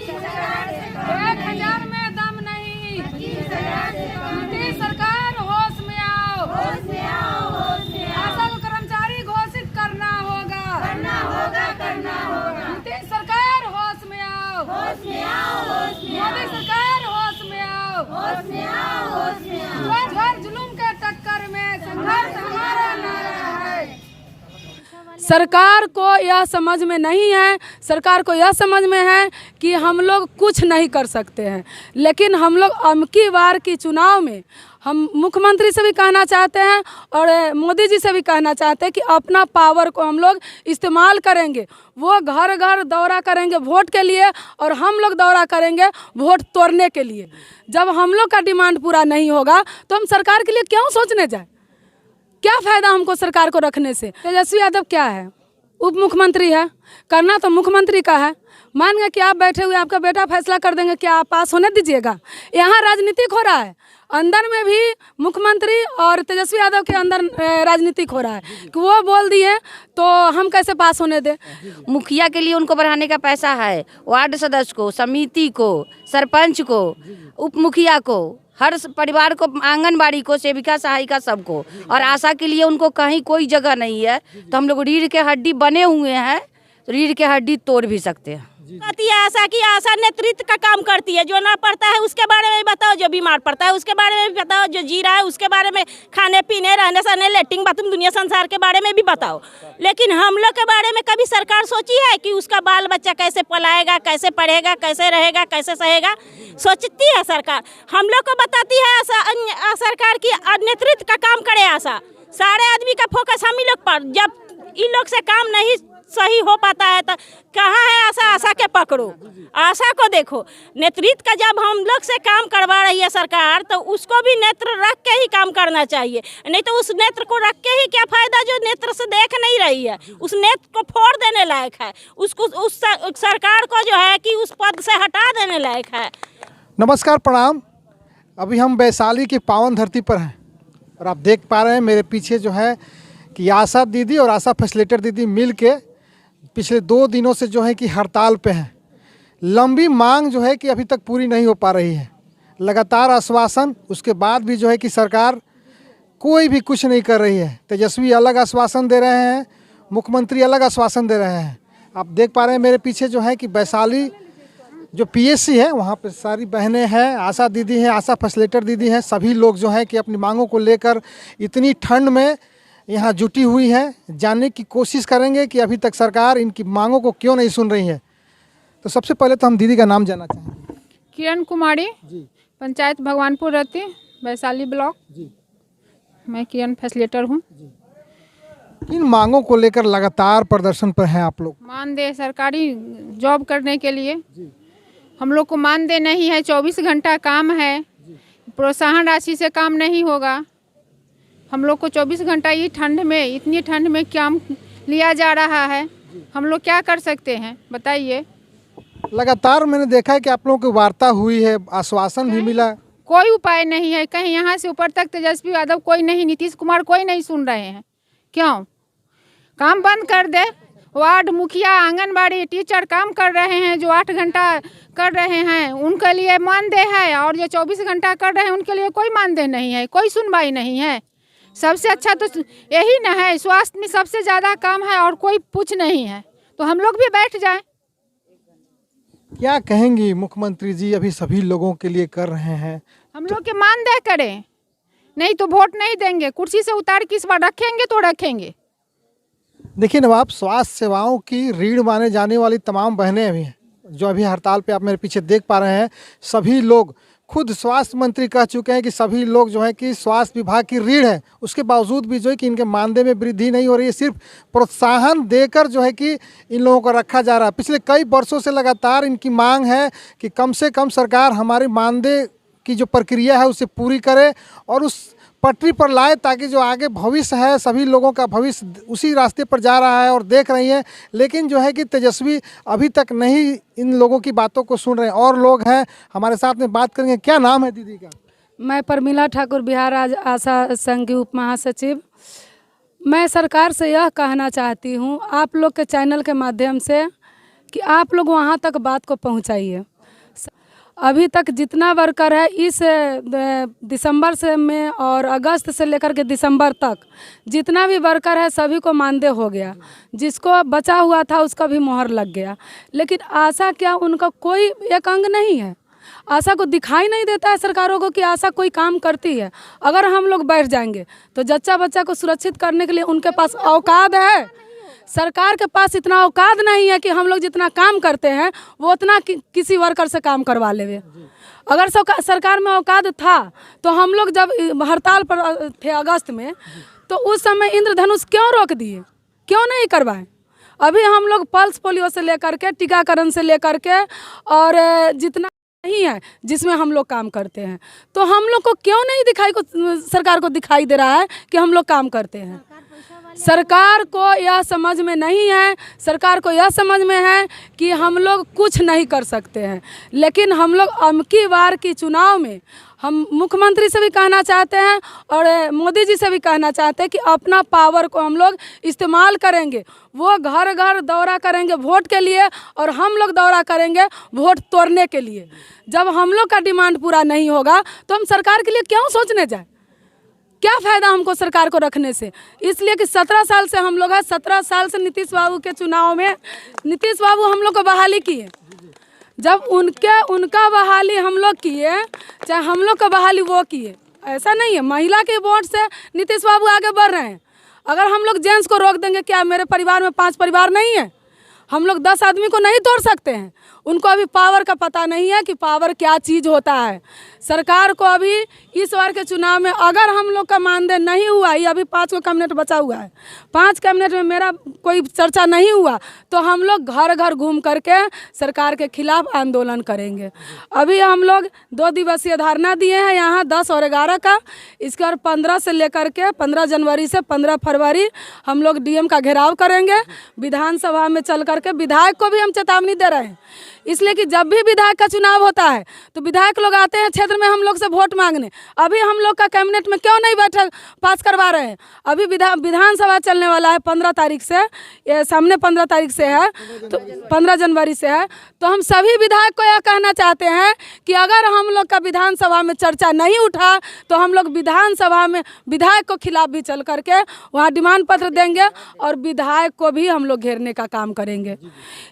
1000 में दम नहीं, नीतीश सरकार होश में आओ, आशा को कर्मचारी घोषित करना होगा, नीतीश सरकार होश में आओ, मोदी सरकार होश में आओ, हर जुल्म के टक्कर में संघर्ष हमारा नारा है। सरकार को यह समझ में नहीं है, सरकार को यह समझ में है कि हम लोग कुछ नहीं कर सकते हैं, लेकिन हम लोग अबकी बार की चुनाव में हम मुख्यमंत्री से भी कहना चाहते हैं और मोदी जी से भी कहना चाहते हैं कि अपना पावर को हम लोग इस्तेमाल करेंगे। वो घर घर दौरा करेंगे वोट के लिए और हम लोग दौरा करेंगे वोट तोड़ने के लिए। जब हम लोग का डिमांड पूरा नहीं होगा तो हम सरकार के लिए क्यों सोचने जाए? क्या फ़ायदा हमको सरकार को रखने से? तेजस्वी यादव क्या है? उप मुख्यमंत्री है, करना तो मुख्यमंत्री का है। मान गए कि आप बैठे हुए आपका बेटा फैसला कर देंगे, क्या आप पास होने दीजिएगा? यहाँ राजनीतिक हो रहा है, अंदर में भी मुख्यमंत्री और तेजस्वी यादव के अंदर राजनीतिक हो रहा है कि वो बोल दिए तो हम कैसे पास होने दें। मुखिया के लिए उनको बढ़ाने का पैसा है, वार्ड सदस्य को, समिति को, सरपंच को, उप मुखिया को, हर परिवार को, आंगनबाड़ी को, सेविका सहायिका सबको, और आशा के लिए उनको कहीं कोई जगह नहीं है। तो हम लोग रीढ़ के हड्डी बने हुए हैं, रीढ़ के हड्डी तोड़ भी सकते हैं। कहती है आशा की, आशा नेतृत्व का काम करती है। जो ना पढ़ता है उसके बारे में भी बताओ, जो बीमार पड़ता है उसके बारे में भी बताओ, जो जी रहा है उसके बारे में, खाने पीने, रहने सहने, लेटरिन बाथरूम, दुनिया संसार के बारे में भी बताओ। लेकिन हम लोग के बारे में कभी सरकार सोची है कि उसका बाल बच्चा कैसे पलाएगा, कैसे पढ़ेगा, कैसे रहेगा, कैसे सहेगा? सोचती है सरकार? हम लोग को बताती है आशा, सरकार की नेतृत्व का काम करे आशा। सारे आदमी का फोकस हम ही लोग पर। जब इन लोग से काम नहीं सही हो पाता है तो कहाँ है आशा? आशा के पकड़ो, आशा को देखो। नेतृत्व का जब हम लोग से काम करवा रही है सरकार तो उसको भी नेत्र रख के ही काम करना चाहिए, नहीं तो उस नेत्र को रख के ही क्या फायदा जो नेत्र से देख नहीं रही है। उस नेत्र को फोड़ देने लायक है, उसको उस सरकार को जो है कि उस पद से हटा देने लायक है। नमस्कार, प्रणाम। अभी हम वैशाली की पावन धरती पर हैं और आप देख पा रहे हैं मेरे पीछे जो है कि आशा दीदी और आशा फैसिलिटेटर दीदी मिल के पिछले 2 दिनों से जो है कि हड़ताल पे हैं। लंबी मांग जो है कि अभी तक पूरी नहीं हो पा रही है। लगातार आश्वासन, उसके बाद भी जो है कि सरकार कोई भी कुछ नहीं कर रही है। तेजस्वी अलग आश्वासन दे रहे हैं, मुख्यमंत्री अलग आश्वासन दे रहे हैं। आप देख पा रहे हैं मेरे पीछे जो है कि वैशाली जो पीएससी है वहाँ पे सारी बहनें हैं, आशा दीदी हैं, आशा फैसिलिटेटर दीदी हैं। सभी लोग जो हैं कि अपनी मांगों को लेकर इतनी ठंड में यहाँ जुटी हुई है। जानने की कोशिश करेंगे कि अभी तक सरकार इनकी मांगों को क्यों नहीं सुन रही है। तो सबसे पहले तो हम दीदी का नाम जानना चाहेंगे। किरण कुमारी जी। पंचायत भगवानपुर रहती, वैशाली ब्लॉक जी। मैं किरण फैसिलिटेटर हूँ। किन मांगों को लेकर लगातार प्रदर्शन पर हैं आप लोग? मानदेय सरकारी जॉब करने के लिए हम लोग को मानदेय नहीं है, 24 घंटा काम है, प्रोत्साहन राशि से काम नहीं होगा। हम लोग को 24 घंटा ये ठंड में, इतनी ठंड में काम लिया जा रहा है, हम लोग क्या कर सकते हैं बताइए। लगातार मैंने देखा है कि आप लोगों की वार्ता हुई है, आश्वासन भी मिला। कोई उपाय नहीं है, कहीं यहाँ से ऊपर तक तेजस्वी यादव कोई नहीं, नीतीश कुमार कोई नहीं सुन रहे हैं। क्यों? काम बंद कर दे। वार्ड मुखिया, आंगनबाड़ी टीचर काम कर रहे हैं, जो 8 घंटा कर रहे हैं उनके लिए मानदेय है, और जो 24 घंटा कर रहे हैं उनके लिए कोई मानदेय नहीं है, कोई सुनवाई नहीं है। सबसे अच्छा तो यही ना है, स्वास्थ्य में सबसे ज़्यादा काम है और कोई पूछ नहीं है, तो हम लोग भी बैठ जाएं। क्या कहेंगी मुख्यमंत्री जी अभी सभी लोगों के लिए कर रहे हैं? हम लोग के मानदेय करें, नहीं तो वोट नहीं देंगे। कुर्सी से उतार के इस बार रखेंगे तो रखेंगे। देखिए नवाब, स्वास्थ्य सेवाओं की रीढ़ माने जाने वाली तमाम बहनें भी हैं जो अभी हड़ताल पे आप मेरे पीछे देख पा रहे हैं। सभी लोग, खुद स्वास्थ्य मंत्री कह चुके हैं कि सभी लोग जो है कि स्वास्थ्य विभाग की रीढ़ है, उसके बावजूद भी जो है कि इनके मानदेय में वृद्धि नहीं हो रही है। सिर्फ प्रोत्साहन देकर जो है कि इन लोगों को रखा जा रहा है। पिछले कई वर्षों से लगातार इनकी मांग है कि कम से कम सरकार हमारी मानदेय की जो प्रक्रिया है उसे पूरी करे और उस पटरी पर लाए, ताकि जो आगे भविष्य है, सभी लोगों का भविष्य उसी रास्ते पर जा रहा है और देख रही हैं। लेकिन जो है कि तेजस्वी अभी तक नहीं इन लोगों की बातों को सुन रहे हैं। और लोग हैं हमारे साथ में, बात करेंगे। क्या नाम है दीदी का? मैं परमिला ठाकुर, बिहार आशा संघ की उप महासचिव। मैं सरकार से यह कहना चाहती हूँ आप लोग के चैनल के माध्यम से कि आप लोग वहाँ तक बात को पहुँचाइए। अभी तक जितना वर्कर है इस दिसंबर से में और अगस्त से लेकर के दिसंबर तक जितना भी वर्कर है सभी को मानदेय हो गया। जिसको बचा हुआ था उसका भी मोहर लग गया। लेकिन आशा क्या, उनका कोई एक अंग नहीं है। आशा को दिखाई नहीं देता है सरकारों को कि आशा कोई काम करती है। अगर हम लोग बैठ जाएंगे तो जच्चा बच्चा को सुरक्षित करने के लिए उनके पास औकात है। सरकार के पास इतना औकात नहीं है कि हम लोग जितना काम करते हैं वो उतना किसी वर्कर से काम करवा लेवे। अगर सरकार में औकात था तो हम लोग जब हड़ताल पर थे अगस्त में, तो उस समय इंद्रधनुष क्यों रोक दिए, क्यों नहीं करवाए? अभी हम लोग पल्स पोलियो से लेकर के टीकाकरण से लेकर के और जितना नहीं है जिसमें हम लोग काम करते हैं, तो हम लोग को क्यों नहीं सरकार को दिखाई दे रहा है कि हम लोग काम करते हैं? सरकार को यह समझ में नहीं है, सरकार को यह समझ में है कि हम लोग कुछ नहीं कर सकते हैं। लेकिन हम लोग अबकी बार की चुनाव में हम मुख्यमंत्री से भी कहना चाहते हैं और मोदी जी से भी कहना चाहते हैं कि अपना पावर को हम लोग इस्तेमाल करेंगे। वो घर घर दौरा करेंगे वोट के लिए और हम लोग दौरा करेंगे वोट तोड़ने के लिए। जब हम लोग का डिमांड पूरा नहीं होगा तो हम सरकार के लिए क्यों सोचने जाए? क्या फ़ायदा हमको सरकार को रखने से? इसलिए कि 17 साल से हम लोग हैं, 17 साल से नीतीश बाबू के चुनाव में नीतीश बाबू हम लोग को बहाली किए। जब उनका बहाली हम लोग किए, चाहे हम लोग का बहाली वो किए, ऐसा नहीं है। महिला के वोट से नीतीश बाबू आगे बढ़ रहे हैं। अगर हम लोग जेंट्स को रोक देंगे, क्या मेरे परिवार में 5 परिवार नहीं है? हम लोग 10 आदमी को नहीं तोड़ सकते हैं। उनको अभी पावर का पता नहीं है कि पावर क्या चीज़ होता है। सरकार को अभी इस बार के चुनाव में अगर हम लोग का मानदेय नहीं हुआ, ये अभी 5 को कैबिनेट बचा हुआ है, 5 कैबिनेट में मेरा कोई चर्चा नहीं हुआ, तो हम लोग घर घर घूम करके सरकार के खिलाफ आंदोलन करेंगे। अभी हम लोग 2 दिवसीय धरना दिए हैं यहाँ 10 और 11 का। इसके और 15 से लेकर के 15 जनवरी से 15 फरवरी हम लोग डीएम का घेराव करेंगे। विधानसभा में चल करके विधायक को भी हम चेतावनी दे रहे हैं, इसलिए कि जब भी विधायक का चुनाव होता है तो विधायक लोग आते हैं क्षेत्र में हम लोग से वोट मांगने। अभी हम लोग का कैबिनेट में क्यों नहीं बैठक पास करवा रहे हैं? अभी विधानसभा चलने वाला है 15 तारीख से, ये सामने 15 तारीख से है, तो 15 जनवरी से है। तो हम सभी विधायक को यह कहना चाहते हैं कि अगर हम लोग का विधानसभा में चर्चा नहीं उठा तो हम लोग विधानसभा में विधायक को खिलाफ भी चल करके वहाँ डिमांड पत्र देंगे और विधायक को भी हम लोग घेरने का काम करेंगे।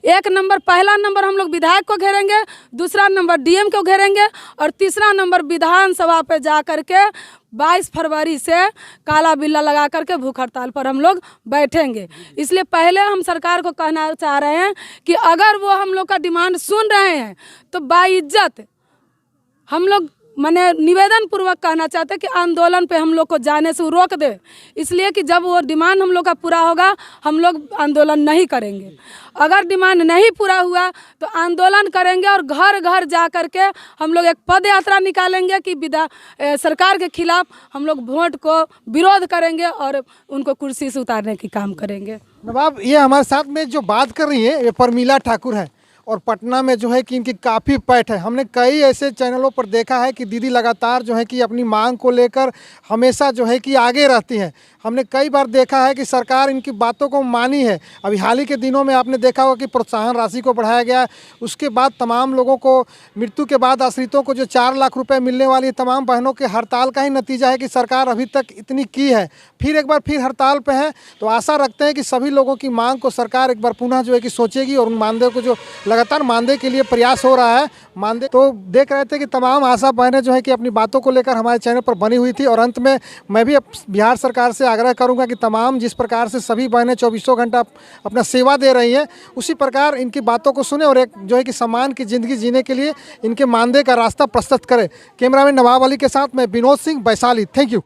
पहला नंबर हम लोग विधायक को घेरेंगे, दूसरा नंबर डीएम को घेरेंगे और तीसरा नंबर विधानसभा पे जा करके 22 फरवरी से काला बिल्ला लगा करके भूख हड़ताल पर हम लोग बैठेंगे। इसलिए पहले हम सरकार को कहना चाह रहे हैं कि अगर वो हम लोग का डिमांड सुन रहे हैं तो बाइज्जत हम लोग निवेदन पूर्वक कहना चाहते हैं कि आंदोलन पे हम लोग को जाने से रोक दे। इसलिए कि जब वो डिमांड हम लोग का पूरा होगा हम लोग आंदोलन नहीं करेंगे। अगर डिमांड नहीं पूरा हुआ तो आंदोलन करेंगे और घर घर जा कर के हम लोग एक पद यात्रा निकालेंगे कि सरकार के खिलाफ हम लोग वोट को विरोध करेंगे और उनको कुर्सी से उतारने की काम करेंगे। नवाब, ये हमारे साथ में जो बात कर रही है ये परमीला ठाकुर है और पटना में जो है कि इनकी काफ़ी पैठ है। हमने कई ऐसे चैनलों पर देखा है कि दीदी लगातार जो है कि अपनी मांग को लेकर हमेशा जो है कि आगे रहती हैं। हमने कई बार देखा है कि सरकार इनकी बातों को मानी है। अभी हाल ही के दिनों में आपने देखा होगा कि प्रोत्साहन राशि को बढ़ाया गया। उसके बाद तमाम लोगों को मृत्यु के बाद आश्रितों को जो 4 लाख रुपए मिलने वाली तमाम बहनों के हड़ताल का ही नतीजा है कि सरकार अभी तक इतनी की है, फिर एक बार फिर हड़ताल पे है। तो आशा रखते हैं कि सभी लोगों की मांग को सरकार एक बार पुनः जो है कि सोचेगी और उन मानदेय को जो लगातार मानदेय के लिए प्रयास हो रहा है मानदेय तो देख रहे थे कि तमाम आशा बहनें जो है कि अपनी बातों को लेकर हमारे चैनल पर बनी हुई थी। और अंत में मैं भी बिहार सरकार से आग्रह करूंगा कि तमाम जिस प्रकार से सभी बहनें 24 घंटा अपना सेवा दे रही हैं उसी प्रकार इनकी बातों को सुने और एक जो है कि सम्मान की ज़िंदगी जीने के लिए इनके मानदेय का रास्ता प्रशस्त करें। कैमरामैन नवाब अली के साथ मैं विनोद सिंह, वैशाली। Thank you.